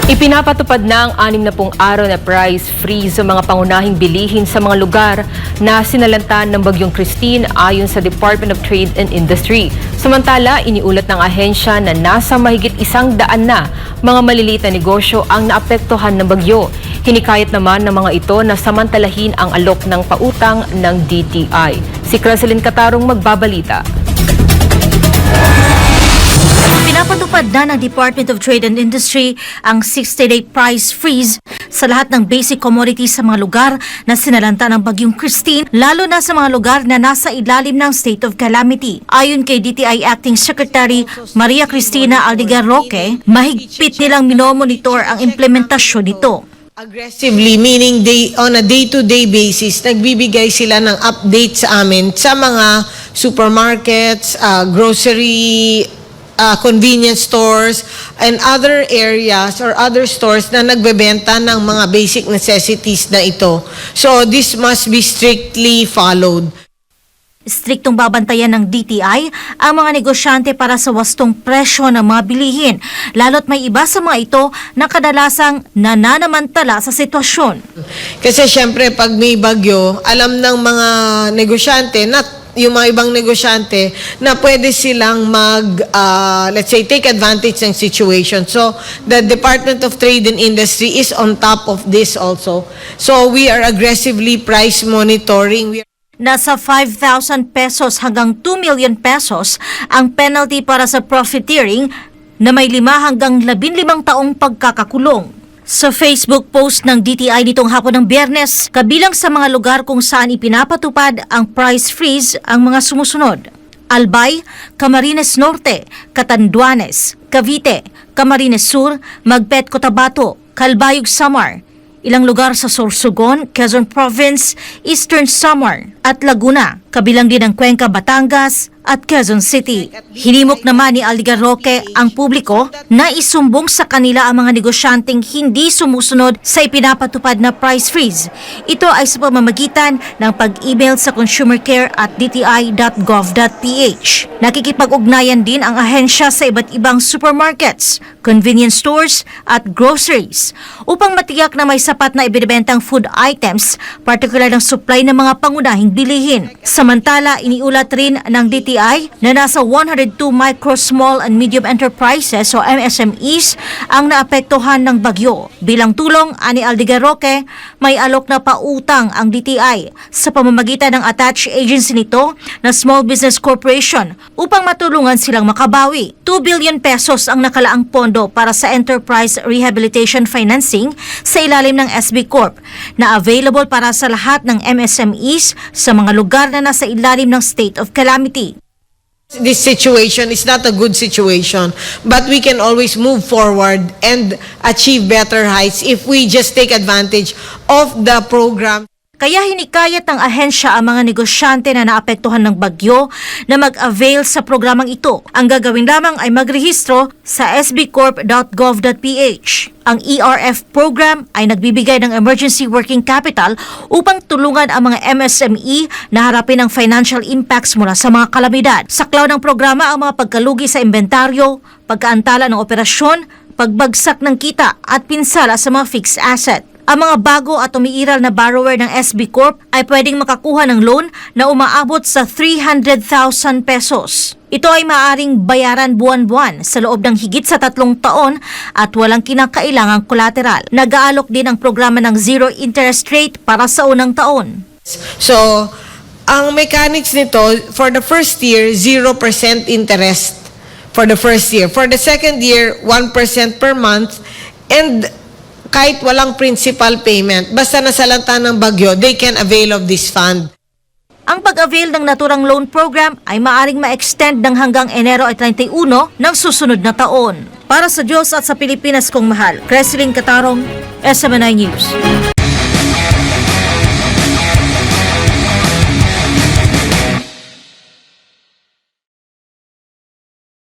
Ipinapatupad na ang 60 araw na price freeze sa mga pangunahing bilihin sa mga lugar na sinalantan ng Bagyong Christine ayon sa Department of Trade and Industry. Samantala, iniulat ng ahensya na nasa mahigit 100 na mga maliliit na negosyo ang naapektuhan ng bagyo. Hinikayat naman ng mga ito na samantalahin ang alok ng pautang ng DTI. Si Creselyn Catarong magbabalita. Pinapatupad na ng Department of Trade and Industry ang 60-day price freeze sa lahat ng basic commodities sa mga lugar na sinalanta ng Bagyong Christine, lalo na sa mga lugar na nasa ilalim ng state of calamity. Ayon kay DTI Acting Secretary Maria Cristina Aldigar Roque, mahigpit nilang minomonitor ang implementasyon nito. Aggressively, meaning on a day-to-day basis, nagbibigay sila ng update sa amin sa mga supermarkets, grocery, convenience stores, and other areas or other stores na nagbebenta ng mga basic necessities na ito. So, this must be strictly followed. Striktong babantayan ng DTI ang mga negosyante para sa wastong presyo ng mga bilihin, lalo't may iba sa mga ito na kadalasang nananamantala sa sitwasyon. Kasi syempre, pag may bagyo, alam ng mga negosyante na yung mga ibang negosyante na pwede silang let's say, take advantage ng situation. So, the Department of Trade and Industry is on top of this also. So, we are aggressively price monitoring. Nasa 5,000 pesos hanggang 2 million pesos ang penalty para sa profiteering na may 5 hanggang 15 taong pagkakakulong. Sa Facebook post ng DTI nitong hapon ng Biyernes, kabilang sa mga lugar kung saan ipinapatupad ang price freeze ang mga sumusunod: Albay, Camarines Norte, Catanduanes, Cavite, Camarines Sur, Magpet, Cotabato, Calbayog, Samar, ilang lugar sa Sorsogon, Quezon Province, Eastern Samar at Laguna, kabilang din ang Cuenca, Batangas at Quezon City. Hinimok naman ni Aldigar Roque ang publiko na isumbong sa kanila ang mga negosyanteng hindi sumusunod sa ipinapatupad na price freeze. Ito ay sa pamamagitan ng pag-email sa consumercare@dti.gov.ph. Nakikipag-ugnayan din ang ahensya sa iba't ibang supermarkets, convenience stores at groceries upang matiyak na may sapat na ibinebentang food items, partikular ng supply ng mga pangunahing bilihin. Samantala, iniulat rin ng DTI na nasa 102 micro, small and medium enterprises o MSMEs ang naapektuhan ng bagyo. Bilang tulong, ani Aldigar Roque, may alok na pautang ang DTI sa pamamagitan ng attached agency nito na Small Business Corporation upang matulungan silang makabawi. 2 billion pesos ang nakalaang pondo para sa enterprise rehabilitation financing sa ilalim ng SB Corp na available para sa lahat ng MSMEs sa mga lugar na nasa ilalim ng state of calamity. This situation is not a good situation, but we can always move forward and achieve better heights if we just take advantage of the program. Kaya hinikayat ng ahensya ang mga negosyante na naapektuhan ng bagyo na mag-avail sa programang ito. Ang gagawin lamang ay magrehistro sa sbcorp.gov.ph. Ang ERF program ay nagbibigay ng emergency working capital upang tulungan ang mga MSME na harapin ang financial impacts mula sa mga kalamidad. Saklaw ng programa ang mga pagkalugi sa inventaryo, pagkaantala ng operasyon, pagbagsak ng kita at pinsala sa mga fixed asset. Ang mga bago at umiiral na borrower ng SB Corp ay pwedeng makakuha ng loan na umaabot sa 300,000 pesos. Ito ay maaaring bayaran buwan-buwan sa loob ng higit sa 3 taon at walang kinakailangang collateral. Nag-aalok din ang programa ng zero interest rate para sa unang taon. So, ang mechanics nito, for the first year, 0% interest for the first year. For the second year, 1% per month, and kahit walang principal payment, basta nasalanta ng bagyo, they can avail of this fund. Ang pag-avail ng naturang loan program ay maaring ma-extend ng hanggang Enero 31 ng susunod na taon. Para sa Diyos at sa Pilipinas kong mahal, Creselyn Catarong, SMNI News.